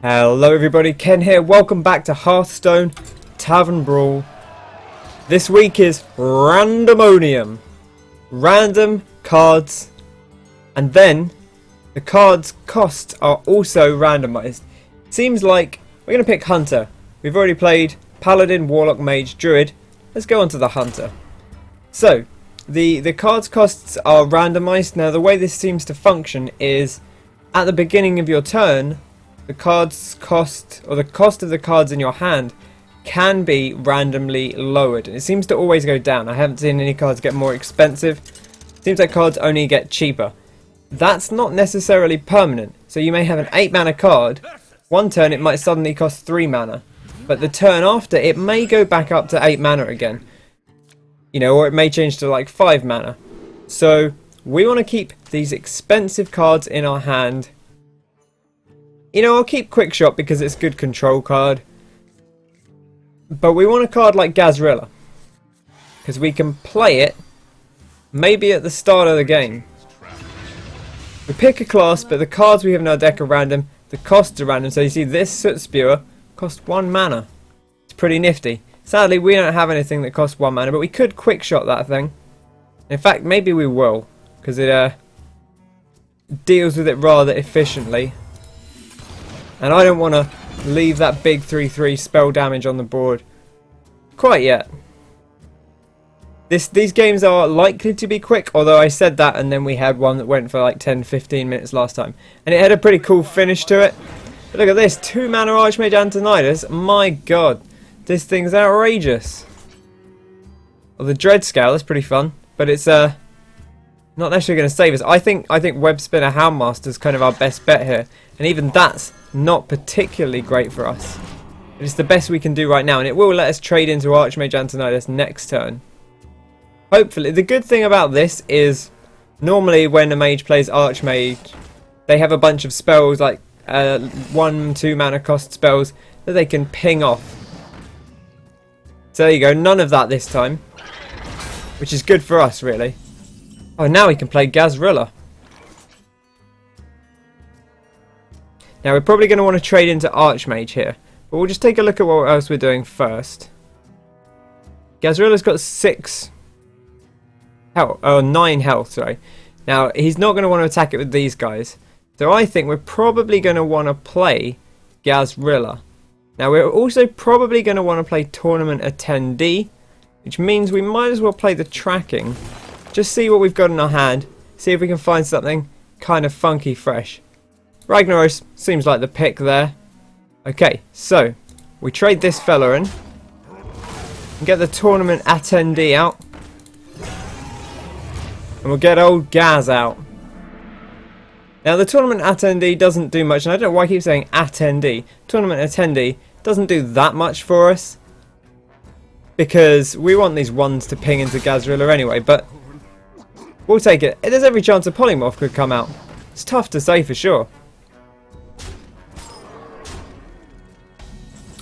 Hello everybody, Ken here. Welcome back to Hearthstone Tavern Brawl. This week is Randomonium. Random cards. And then the cards' costs are also randomized. Seems like we're going to pick Hunter. We've already played Paladin, Warlock, Mage, Druid. Let's go on to the Hunter. So, the cards' costs are randomized. Now the way this seems to function is at the beginning of your turn, the cards cost, or the cost of the cards in your hand, can be randomly lowered. It seems to always go down. I haven't seen any cards get more expensive. Seems like cards only get cheaper. That's not necessarily permanent. So you may have an 8 mana card. One turn it might suddenly cost 3 mana. But the turn after it may go back up to 8 mana again. You know, or it may change to like 5 mana. So we want to keep these expensive cards in our hand. You know, I'll keep Quickshot because it's a good control card. But we want a card like Gahz'rilla, because we can play it maybe at the start of the game. We pick a class, but the cards we have in our deck are random. The costs are random. So you see this Soot Spewer costs 1 mana. It's pretty nifty. Sadly, we don't have anything that costs 1 mana, but we could Quickshot that thing. In fact, maybe we will, because it deals with it rather efficiently. And I don't want to leave that big 3/3 spell damage on the board quite yet. These games are likely to be quick, although I said that and then we had one that went for like 10-15 minutes last time. And it had a pretty cool finish to it. But look at this, 2 mana Archmage Antonidas. My god, this thing's outrageous. Well, the Dread Scale is pretty fun, but it's not necessarily going to save us. I think Web Spinner Houndmaster is kind of our best bet here. And even that's not particularly great for us. It's the best we can do right now, and it will let us trade into Archmage Antonidas next turn. Hopefully. The good thing about this is normally when a mage plays Archmage, they have a bunch of spells like 1-2 mana cost spells that they can ping off. So there you go, none of that this time, which is good for us really. Oh, now we can play Gahz'rilla. Now we're probably going to want to trade into Archmage here, but we'll just take a look at what else we're doing first. Gahz'rilla's got 6 health, oh 9 health, sorry. Now he's not going to want to attack it with these guys, so I think we're probably going to want to play Gahz'rilla. Now we're also probably going to want to play Tournament Attendee, which means we might as well play the tracking. Just see what we've got in our hand, see if we can find something kind of funky fresh. Ragnaros seems like the pick there. Okay, so we trade this fella in and get the Tournament Attendee out, and we'll get old Gaz out. Now the Tournament Attendee doesn't do much, and I don't know why I keep saying Attendee. Tournament Attendee doesn't do that much for us because we want these ones to ping into Gahz'rilla anyway, but we'll take it. There's every chance a Polymorph could come out. It's tough to say for sure.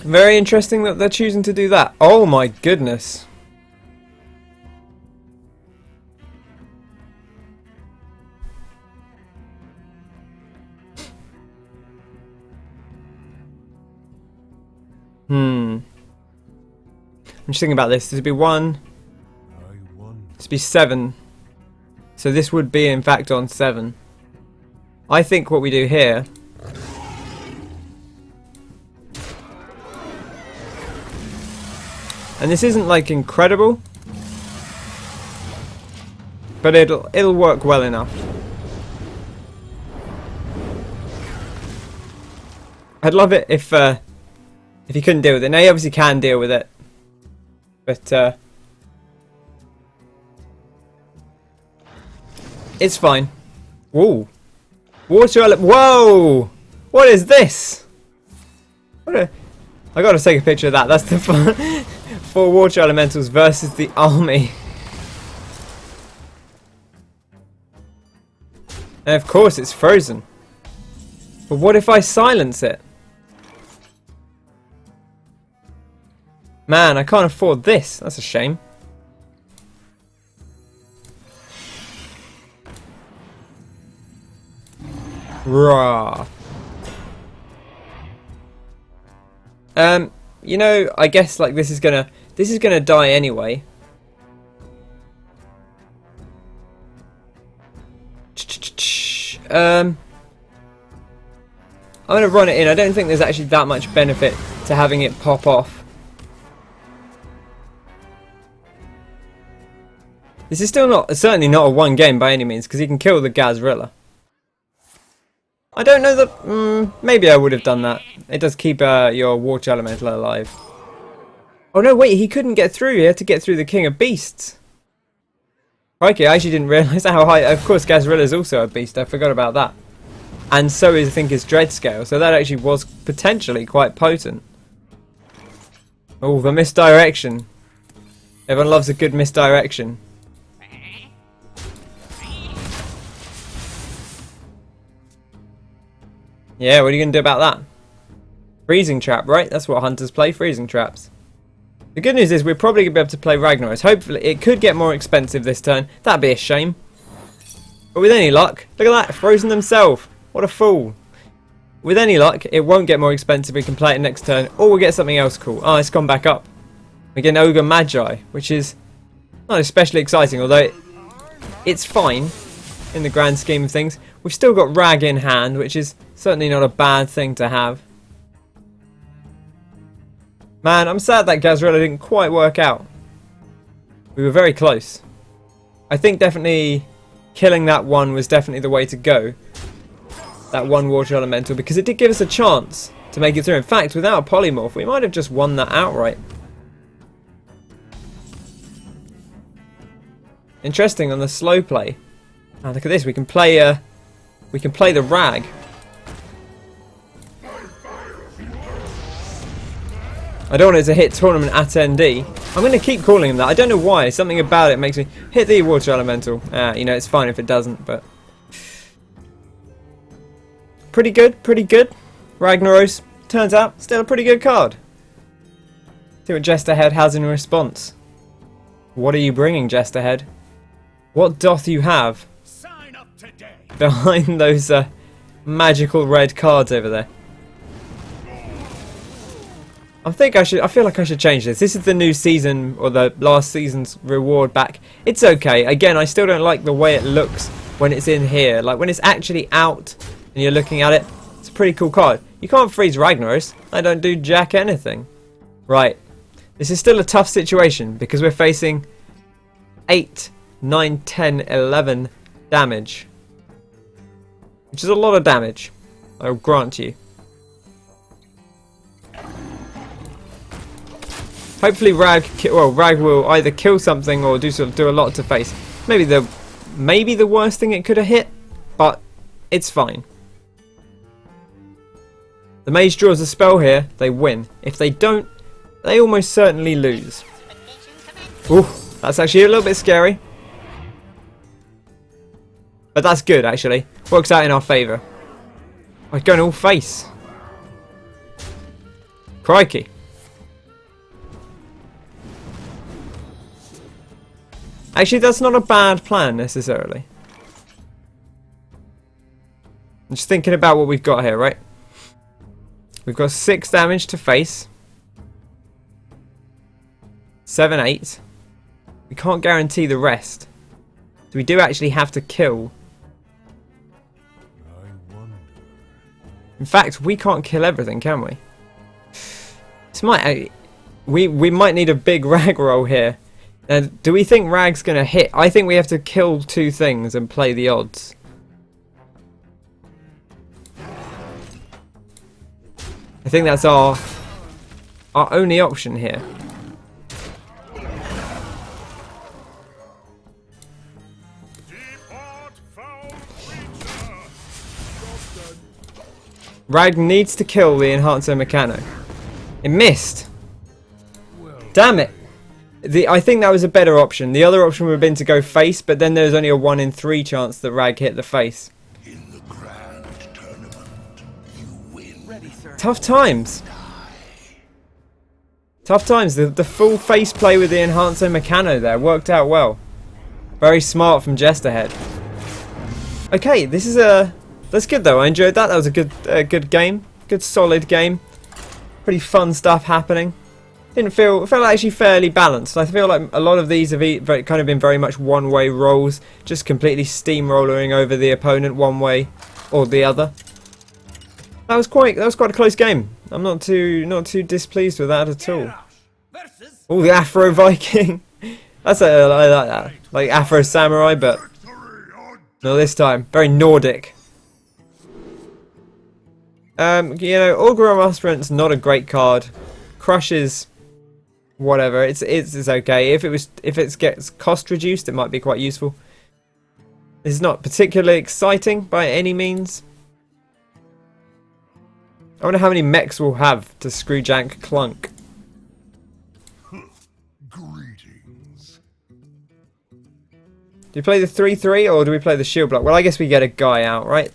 Very interesting that they're choosing to do that. Oh my goodness. I'm just thinking about this. This would be 1. This would be 7. So this would be in fact on 7. I think what we do here, and this isn't like incredible, but it'll work well enough. I'd love it if you couldn't deal with it. Now you obviously can deal with it, but it's fine. Whoa, whoa! What is this? I gotta take a picture of that. That's the fun. 4 water elementals versus the army. And of course it's frozen. But what if I silence it? Man, I can't afford this. That's a shame. Rah. You know, I guess like this is gonna die anyway. I'm gonna run it in. I don't think there's actually that much benefit to having it pop off. This is still certainly not a one game by any means, because he can kill the Gahz'rilla. I don't know that. Maybe I would have done that. It does keep your Water Elemental alive. Oh no, wait, he couldn't get through. He had to get through the King of Beasts. Crikey, I actually didn't realise how high. Of course, Gahz'rilla is also a beast. I forgot about that. And so is, I think, his Dread Scale. So that actually was potentially quite potent. Oh, the misdirection. Everyone loves a good misdirection. Yeah, what are you going to do about that? Freezing Trap, right? That's what hunters play, freezing traps. The good news is we're probably going to be able to play Ragnaros. Hopefully, it could get more expensive this turn. That'd be a shame. But with any luck, look at that, frozen himself. What a fool. With any luck, it won't get more expensive. We can play it next turn, or we'll get something else cool. Oh, it's gone back up. We get an Ogre Magi, which is not especially exciting, although it's fine in the grand scheme of things. We've still got Rag in hand, which is certainly not a bad thing to have. Man, I'm sad that Gahz'rilla didn't quite work out. We were very close. I think definitely killing that one was definitely the way to go. That one Water Elemental, because it did give us a chance to make it through. In fact, without a Polymorph, we might have just won that outright. Interesting on the slow play. Oh, look at this. We can play the Rag. I don't want it to hit tournament attendee. I'm going to keep calling him that. I don't know why. Something about it makes me hit the Water Elemental. You know, it's fine if it doesn't, but pretty good, pretty good. Ragnaros, turns out, still a pretty good card. See what Jesterhead has in response. What are you bringing, Jesterhead? What doth you have sign up today behind those magical red cards over there? I feel like I should change this. This is the new season, or the last season's reward back. It's okay. Again, I still don't like the way it looks when it's in here. Like when it's actually out and you're looking at it, it's a pretty cool card. You can't freeze Ragnaros. I don't do jack anything. Right. This is still a tough situation because we're facing 8, 9, 10, 11 damage. Which is a lot of damage, I'll grant you. Hopefully Rag will either kill something or do a lot to face. Maybe the worst thing it could have hit, but it's fine. The Mage draws a spell here, they win. If they don't, they almost certainly lose. Ooh, that's actually a little bit scary. But that's good, actually. Works out in our favour. We're going all face. Crikey. Actually, that's not a bad plan, necessarily. I'm just thinking about what we've got here, right? We've got 6 damage to face. 7, 8. We can't guarantee the rest. So we do actually have to kill. In fact, we can't kill everything, can we? This might... We might need a big rag roll here. Do we think Rag's going to hit? I think we have to kill 2 things and play the odds. I think that's our only option here. Rag needs to kill the Enhancer Mechano. It missed. Damn it. I think that was a better option. The other option would have been to go face, but then there's only a 1 in 3 chance that Rag hit the face. In the grand tournament, you win. Ready, sir. Tough times. Tough times. The full face play with the Enhancer Mechano there worked out well. Very smart from Jesterhead. Okay, that's good though. I enjoyed that. That was a good game. Good solid game. Pretty fun stuff happening. It felt actually fairly balanced. I feel like a lot of these have kind of been very much one-way rolls, just completely steamrolling over the opponent one way or the other. That was quite a close game. I'm not too displeased with that at all. Oh, the Afro Viking. I like that. Like Afro Samurai, but not this time. Very Nordic. You know, Augurum Aspirant's not a great card. Crush is whatever. It's okay. If it gets cost reduced, it might be quite useful. This is not particularly exciting by any means. I wonder how many mechs we'll have to Screwjank Clunk. Greetings. Do we play the 3/3 or do we play the shield block? Well, I guess we get a guy out, right?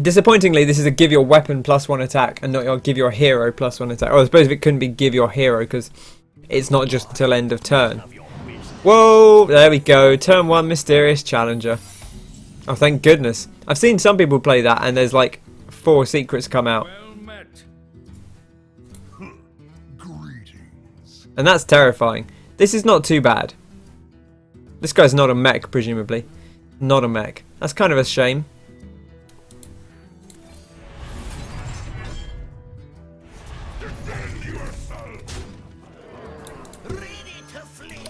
Disappointingly, this is a give your weapon +1 attack and not your give your hero +1 attack. Oh, I suppose if it couldn't be give your hero because it's not just until end of turn. Whoa, there we go. Turn 1 Mysterious Challenger. Oh, thank goodness. I've seen some people play that and there's like 4 secrets come out. And that's terrifying. This is not too bad. This guy's not a mech, presumably. Not a mech. That's kind of a shame.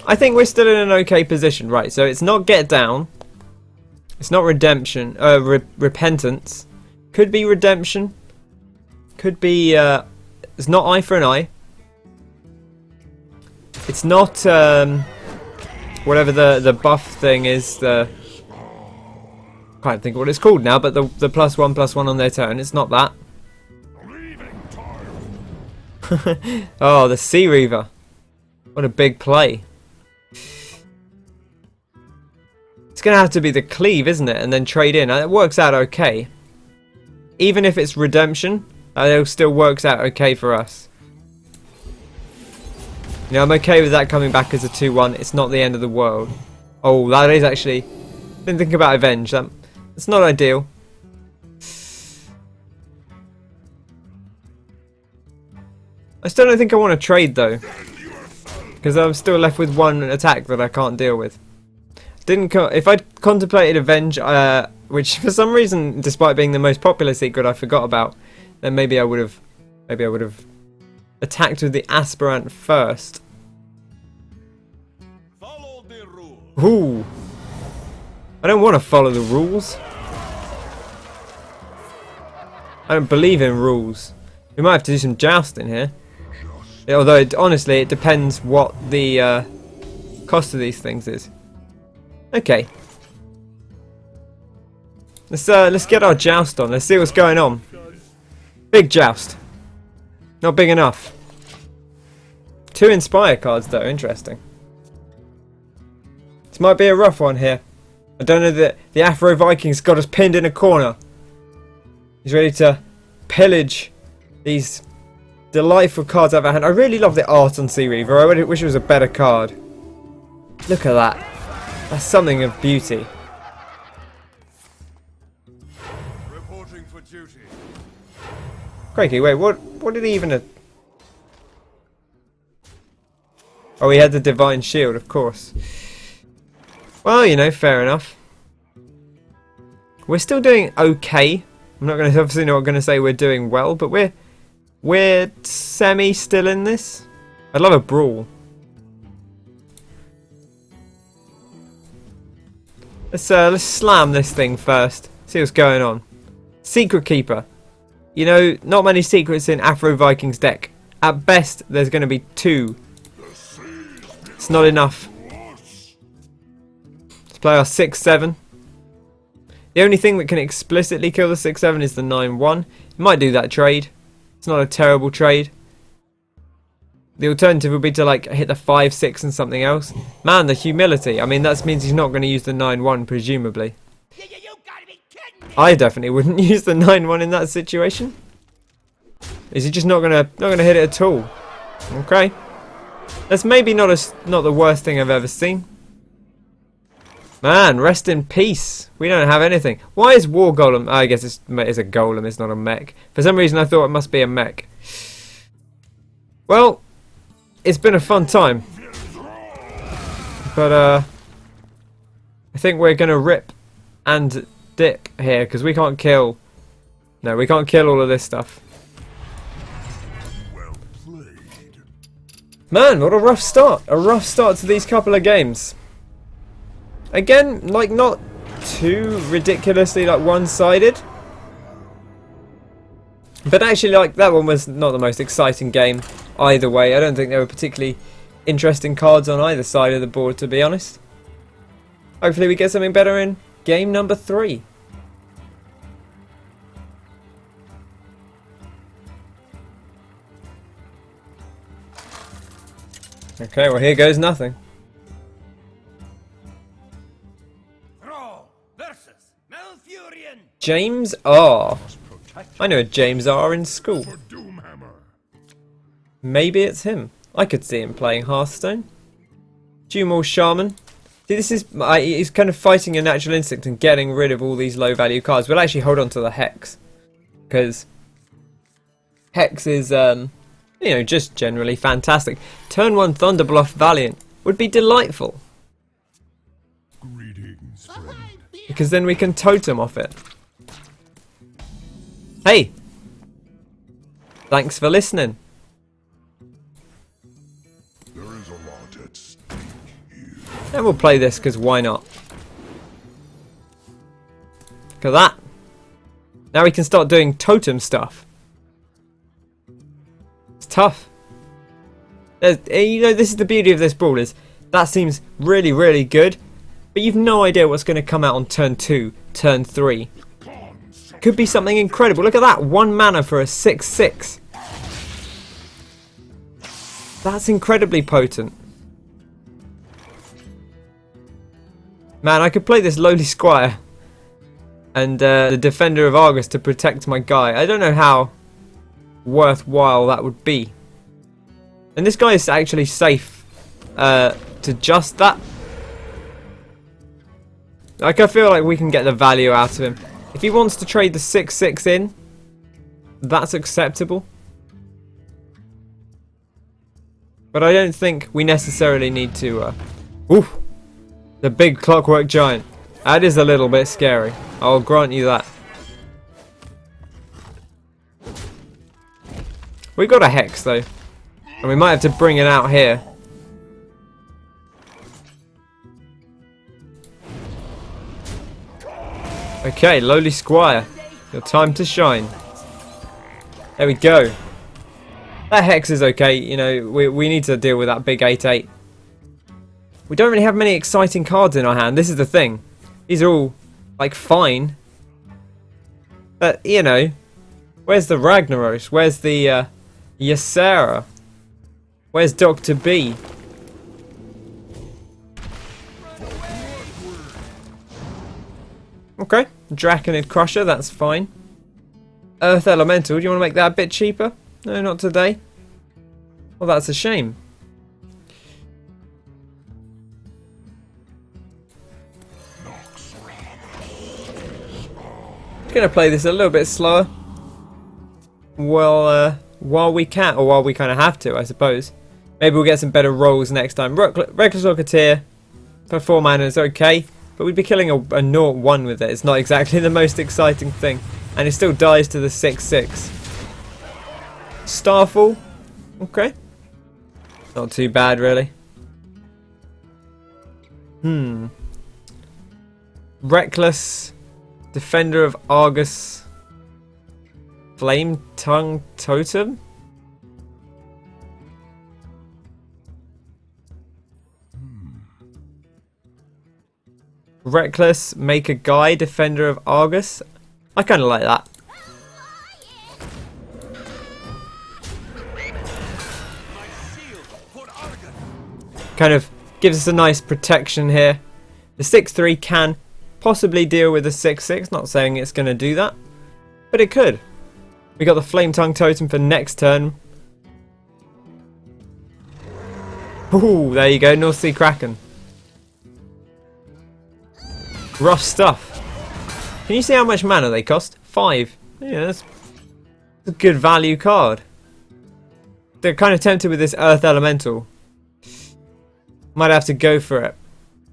I think we're still in an okay position. Right, so it's not get down. It's not redemption. Repentance. Could be redemption. Could be... it's not eye for an eye. It's not... whatever the buff thing is. The... can't think of what it's called now, but the +1/+1 on their turn. It's not that. Oh, the Sea Reaver. What a big play. It's going to have to be the cleave, isn't it? And then trade in. It works out okay. Even if it's redemption, it still works out okay for us. You know, I'm okay with that coming back as a 2/1. It's not the end of the world. Oh, that is actually... didn't think about Avenge. It's not ideal. I still don't think I want to trade, though. Because I'm still left with 1 attack that I can't deal with. If I'd contemplated Avenge, which for some reason, despite being the most popular secret, I forgot about, then maybe I would have attacked with the aspirant first. Follow the rules. Ooh, I don't want to follow the rules. I don't believe in rules. We might have to do some jousting here. Although, honestly, it depends what the cost of these things is. Okay. Let's get our joust on. Let's see what's going on. Big joust. Not big enough. 2 Inspire cards, though. Interesting. This might be a rough one here. I don't know that the Afro Viking's got us pinned in a corner. He's ready to pillage these delightful cards out of our hand. I really love the art on Sea Reaver. I wish it was a better card. Look at that. That's something of beauty. Reporting for duty. Crikey, wait, what did he even... Oh, he had the Divine Shield, of course. Well, you know, fair enough. We're still doing okay. I'm not going to obviously not going to say we're doing well, but we're semi still in this. I'd love a brawl. Let's slam this thing first. See what's going on. Secret Keeper. You know, not many secrets in Afro Viking's deck. At best, there's going to be 2. It's not enough. Let's play our 6/7. The only thing that can explicitly kill the 6/7 is the 9/1. You might do that trade. It's not a terrible trade. The alternative would be to like hit the 5/6 and something else. Man, the humility. I mean, that means he's not going to use the 9/1, presumably. You gotta be kidding me. I definitely wouldn't use the 9/1 in that situation. Is he just not gonna hit it at all? Okay. That's maybe not the worst thing I've ever seen. Man, rest in peace. We don't have anything. Why is War Golem? Oh, I guess it's a golem, it's not a mech. For some reason I thought it must be a mech. Well, it's been a fun time. But I think we're going to rip and dip here because we can't kill... No, we can't kill all of this stuff. Well played. Man, what a rough start. A rough start to these couple of games. Again, like, not too ridiculously, like, one-sided. But actually, like, that one was not the most exciting game either way. I don't think there were particularly interesting cards on either side of the board, to be honest. Hopefully we get something better in game number 3. Okay, well, here goes nothing. James R. I know a James R in school. Maybe it's him. I could see him playing Hearthstone. Jumel Shaman. See, this is... he's kind of fighting your natural instinct and getting rid of all these low value cards. We'll actually hold on to the Hex. Because Hex is, you know, just generally fantastic. Turn 1 Thunderbluff Valiant would be delightful. Greetings, friend. Because then we can totem off it. Hey! Thanks for listening. There is a lot at stake here. And we'll play this because why not? Look at that. Now we can start doing totem stuff. It's tough. You know, this is the beauty of this brawl, is that seems really, really good, but you've no idea what's going to come out on turn 2, turn 3. Could be something incredible. Look at that, 1 mana for a 6/6. That's incredibly potent. Man, I could play this lowly squire and the defender of Argus to protect my guy. I don't know how worthwhile that would be. And this guy is actually safe to just that. Like, I feel like we can get the value out of him. If he wants to trade the 6/6 in, that's acceptable. But I don't think we necessarily need to... Oof! The big clockwork giant. That is a little bit scary. I'll grant you that. We've got a Hex though. And we might have to bring it out here. Okay, lowly squire. Your time to shine. There we go. That Hex is okay. You know, we need to deal with that big 8/8. We don't really have many exciting cards in our hand. This is the thing. These are all, like, fine. But, you know, where's the Ragnaros? Where's the Ysera? Where's Dr. B? Okay, Draconid Crusher, that's fine. Earth Elemental, do you want to make that a bit cheaper? No, not today. Well, that's a shame. I'm going to play this a little bit slower. Well, while we can, or while we kind of have to, I suppose. Maybe we'll get some better rolls next time. Reckless Rocketeer for 4 mana is okay. But we'd be killing a 0/1 with it. It's not exactly the most exciting thing. And it still dies to the 6/6. Starfall. Okay. Not too bad, really. Reckless. Defender of Argus. Flame Tongue Totem. Reckless, make a guy, defender of Argus. I kind of like that. Kind of gives us a nice protection here. The 6/3 can possibly deal with the 6/6. Not saying it's going to do that, but it could. We got the Flame Tongue Totem for next turn. Ooh, there you go, North Sea Kraken. Rough stuff. Can you see how much mana they cost? 5. Yeah, that's a good value card. They're kind of tempted with this Earth Elemental. Might have to go for it.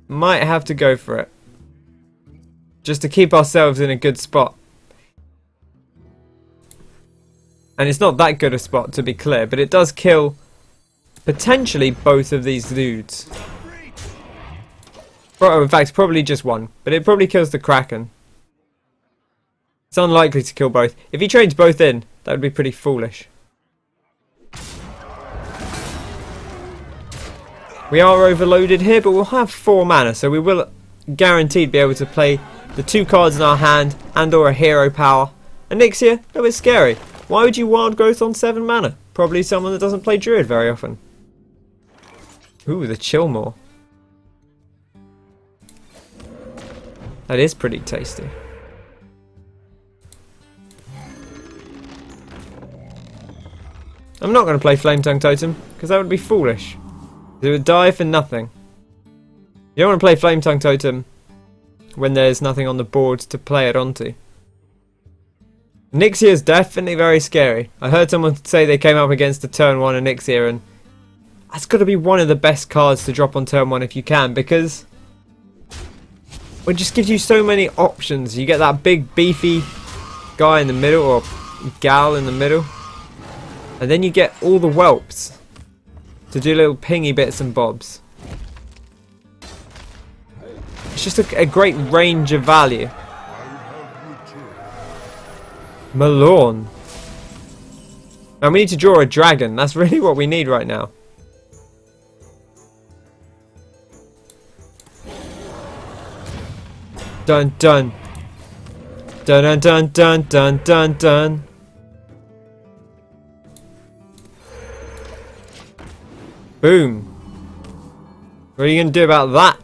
Might have to go for it. Just to keep ourselves in a good spot. And it's not that good a spot, to be clear, but it does kill potentially both of these dudes. Oh, in fact, probably just one, but it probably kills the Kraken. It's unlikely to kill both. If he trades both in, that would be pretty foolish. We are overloaded here, but we'll have 4 mana, so we will guaranteed be able to play the 2 cards in our hand and or a hero power. Elixir, a little bit scary. Why would you wild growth on 7 mana? Probably someone that doesn't play Druid very often. Ooh, the Chillmore. That is pretty tasty. I'm not going to play Flame Tongue Totem, because that would be foolish. It would die for nothing. You don't want to play Flame Tongue Totem when there's nothing on the board to play it onto. Nixia is definitely very scary. I heard someone say they came up against a turn 1 Nixia, and that's got to be one of the best cards to drop on turn 1 if you can, because it just gives you so many options. You get that big beefy guy in the middle, or gal in the middle, and then you get all the whelps to do little pingy bits and bobs. It's just a great range of value. Malorn. Now we need to draw a dragon. That's really what we need right now. Dun dun. Dun dun dun dun dun dun dun. Boom. What are you going to do about that?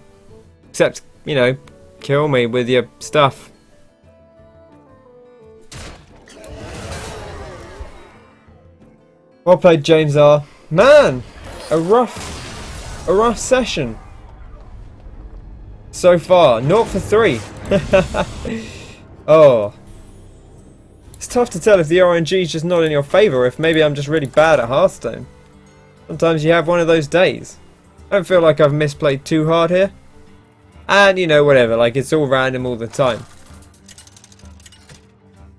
Except, you know, kill me with your stuff. Well played, James R. Man, a rough session so far. 0 for 3. Oh, it's tough to tell if the RNG is just not in your favour, or if maybe I'm just really bad at Hearthstone. Sometimes you have one of those days. I don't feel like I've misplayed too hard here, and you know, whatever. Like, it's all random all the time.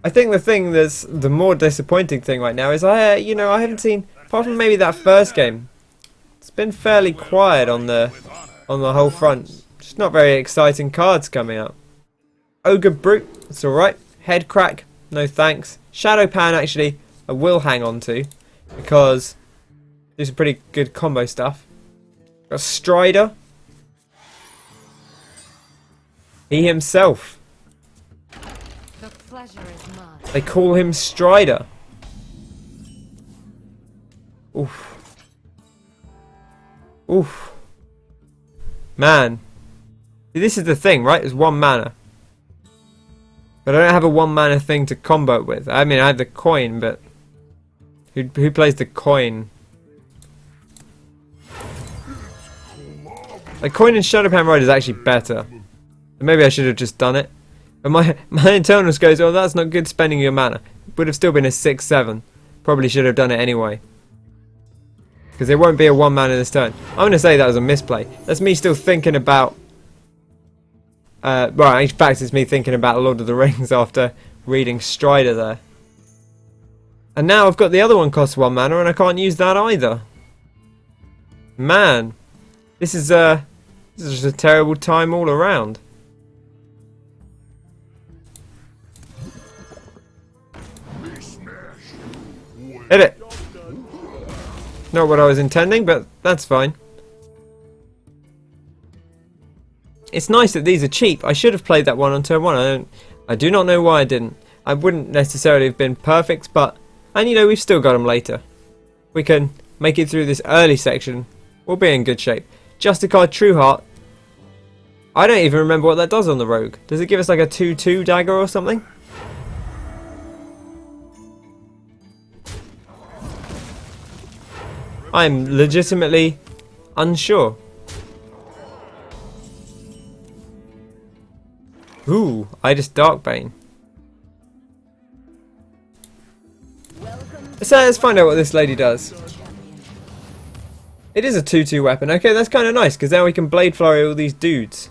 I think the thing that's the more disappointing thing right now is I haven't seen, apart from maybe that first game, it's been fairly quiet on the whole front. Just not very exciting cards coming out. Ogre Brute, it's alright. Head Crack, no thanks. Shado-Pan actually I will hang on to, because do some pretty good combo stuff. Got Strider. He himself. The pleasure is mine. They call him Strider. Oof. Oof. Man. See, this is the thing, right? It's 1 mana. But I don't have a 1 mana thing to combo it with. I mean, I have the coin, but who plays the coin? Like, coin and Shado-Pan Ride is actually better. Maybe I should have just done it. But my internals goes, oh, that's not good spending your mana. Would have still been a 6-7. Probably should have done it anyway. Because there won't be a 1 mana this turn. I'm going to say that was a misplay. That's me still thinking about... well, in fact, it's me thinking about Lord of the Rings after reading Strider there. And now I've got the other one costs 1 mana and I can't use that either. Man. This is just a terrible time all around. Hit it! Not what I was intending, but that's fine. It's nice that these are cheap. I should have played that one on turn 1. I do not know why I didn't. I wouldn't necessarily have been perfect, but... And you know, we've still got them later. We can make it through this early section. We'll be in good shape. Justicar True Heart. I don't even remember what that does on the rogue. Does it give us like a 2/2 dagger or something? I'm legitimately unsure. Ooh, I just Darkbane. Let's find out what this lady does. It is a 2-2 weapon. Okay, that's kind of nice, because now we can Blade Flurry all these dudes.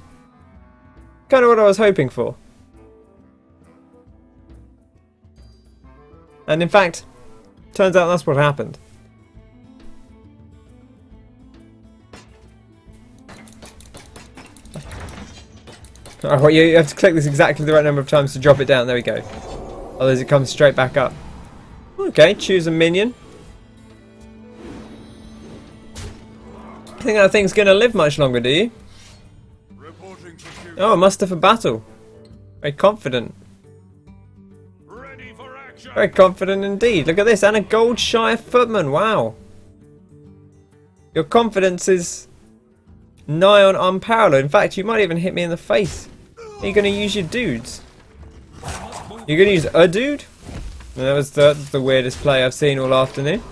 Kind of what I was hoping for. And in fact, turns out that's what happened. Oh, you have to click this exactly the right number of times to drop it down. There we go. Otherwise it comes straight back up. Okay, choose a minion. I think that thing's going to live much longer, do you? Oh, muster for battle. Very confident. Very confident indeed. Look at this, and a Goldshire Footman. Wow. Your confidence is nigh on unparalleled. In fact, you might even hit me in the face. Are you going to use your dudes? You're going to use a dude? That was the weirdest play I've seen all afternoon.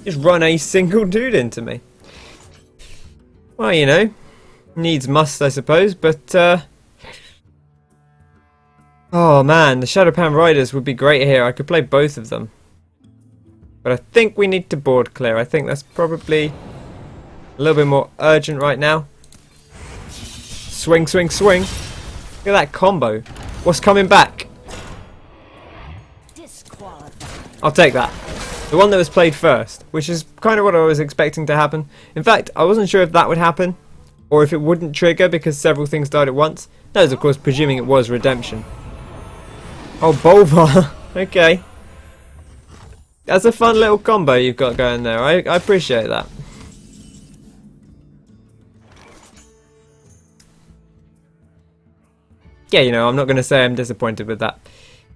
Just run a single dude into me. Well, you know, needs must, I suppose, but oh man, the Shado-Pan Riders would be great here. I could play both of them. But I think we need to board clear. I think that's probably a little bit more urgent right now. Swing, swing, swing. Look at that combo. What's coming back? I'll take that. The one that was played first, which is kind of what I was expecting to happen. In fact, I wasn't sure if that would happen, or if it wouldn't trigger because several things died at once. That was, of course, presuming it was Redemption. Oh, Bolvar. Okay. That's a fun little combo you've got going there. I appreciate that. Yeah, you know, I'm not going to say I'm disappointed with that.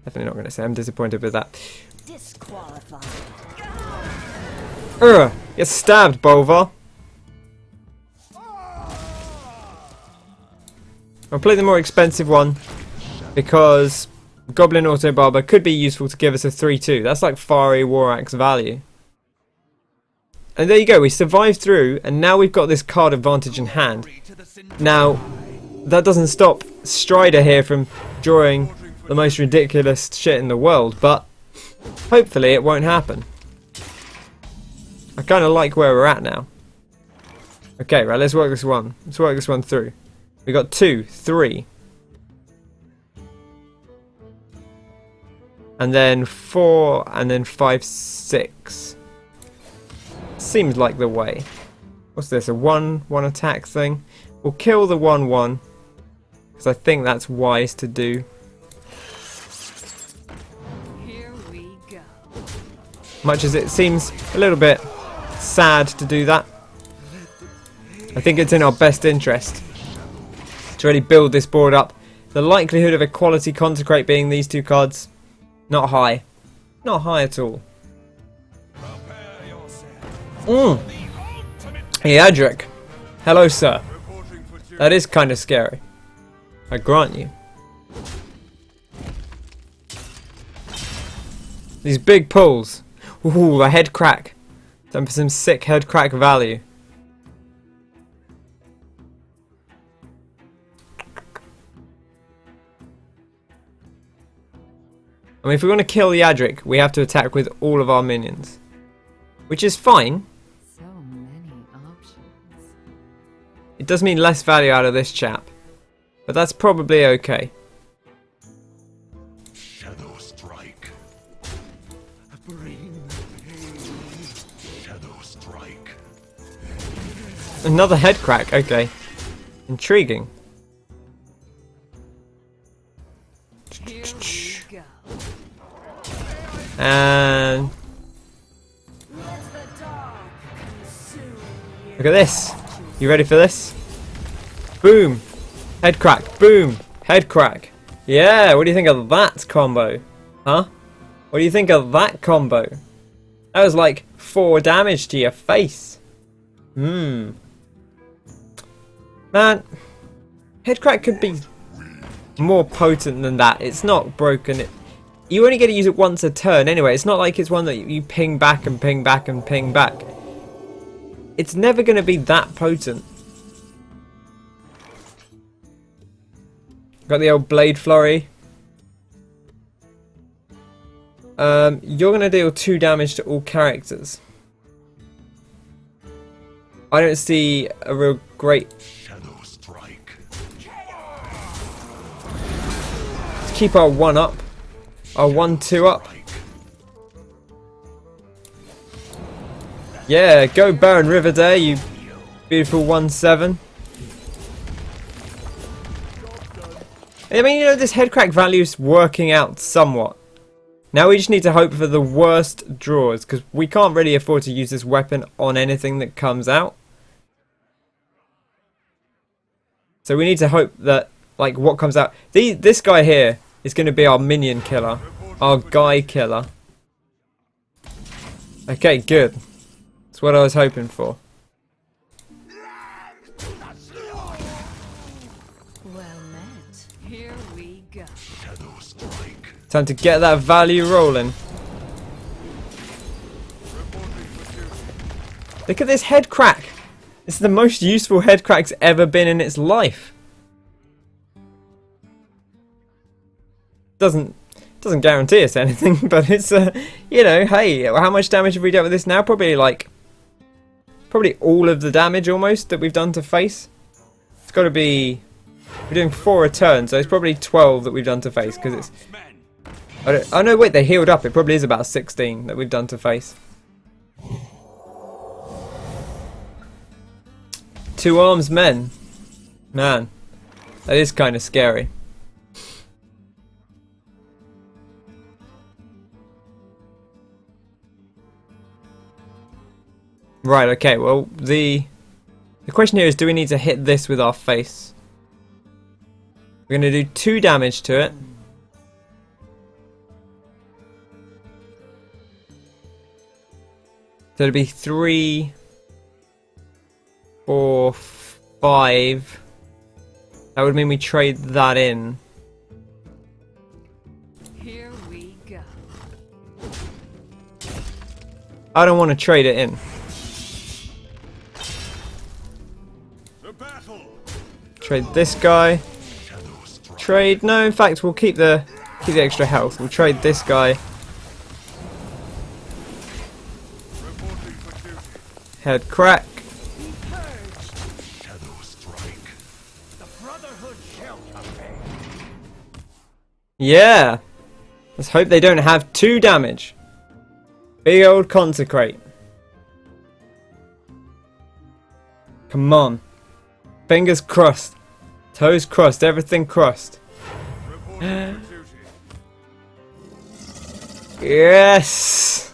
Definitely not going to say I'm disappointed with that. Disqualified. Get stabbed, Bolvar. I'll play the more expensive one because Goblin Auto Barber could be useful to give us a 3-2. That's like Fiery War Axe value. And there you go, we survived through, and now we've got this card advantage in hand. Now, that doesn't stop Strider here from drawing the most ridiculous shit in the world, but hopefully it won't happen. I kind of like where we're at now. Okay, right, let's work this one. Let's work this one through. We got 2, 3. And then 4, and then 5, 6. Seems like the way. What's this, a 1 attack thing? We'll kill the 1/1, because I think that's wise to do. Here we go. Much as it seems a little bit sad to do that, I think it's in our best interest to really build this board up. The likelihood of a quality Consecrate being these two cards, not high. Not high at all. Hey, Adric. Hello, sir. That is kind of scary. I grant you. These big pulls. Ooh, a head crack. Time for some sick head crack value. I mean, if we want to kill the Adric, we have to attack with all of our minions. Which is fine. So many options. It does mean less value out of this chap. But that's probably okay. Shadow strike. Bring pain. Shadow strike. Another head crack, okay. Intriguing. Here we go. And look at this. You ready for this? Boom. Head crack. Boom. Head crack. Yeah, what do you think of that combo? Huh? What do you think of that combo? That was like 4 damage to your face. Man, head crack could be more potent than that. It's not broken. You only get to use it once a turn anyway. It's not like it's one that you ping back and ping back and ping back. It's never going to be that potent. Got the old Blade Flurry. You're going to deal 2 damage to all characters. I don't see a real great... Shadow strike. Let's keep our 1 up. Our 1-2 up. Yeah, go Baron Riverdale, you beautiful 1-7. I mean, you know, this head crack value is working out somewhat. Now we just need to hope for the worst draws, because we can't really afford to use this weapon on anything that comes out. So we need to hope that, like, what comes out... This guy here is going to be our minion killer. Our guy killer. Okay, good. That's what I was hoping for. Well met. Here we go. Shadow strike. Time to get that value rolling. Look at this head crack. This is the most useful head crack's ever been in its life. Doesn't guarantee us anything, but it's you know, hey, how much damage have we dealt with this now? Probably all of the damage almost that we've done to face. It's got to be, we're doing 4 a turn, so it's probably 12 that we've done to face, because it's, oh no, wait, they healed up. It probably is about 16 that we've done to face. 2 arms men. Man, that is kind of scary. Right, okay, well, the question here is, do we need to hit this with our face? We're going to do 2 damage to it. So it'll be 3, 4, 5. That would mean we trade that in. Here we go. I don't want to trade it in. Trade this guy. Trade, no, in fact we'll keep the extra health. We'll trade this guy. Head crack. Yeah. Let's hope they don't have 2 damage. Big old consecrate. Come on. Fingers crossed. Toes crossed. Everything crossed. Yes.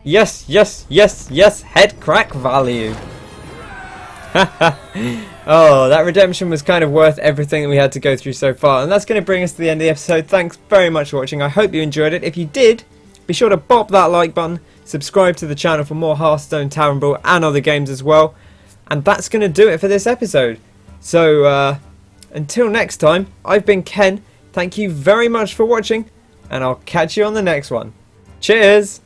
Yes, yes, yes, yes. Head crack value. Oh, that redemption was kind of worth everything that we had to go through so far. And that's going to bring us to the end of the episode. Thanks very much for watching. I hope you enjoyed it. If you did, be sure to bop that like button. Subscribe to the channel for more Hearthstone, Tavern Brawl and other games as well. And that's going to do it for this episode. So, until next time, I've been Ken. Thank you very much for watching. And I'll catch you on the next one. Cheers!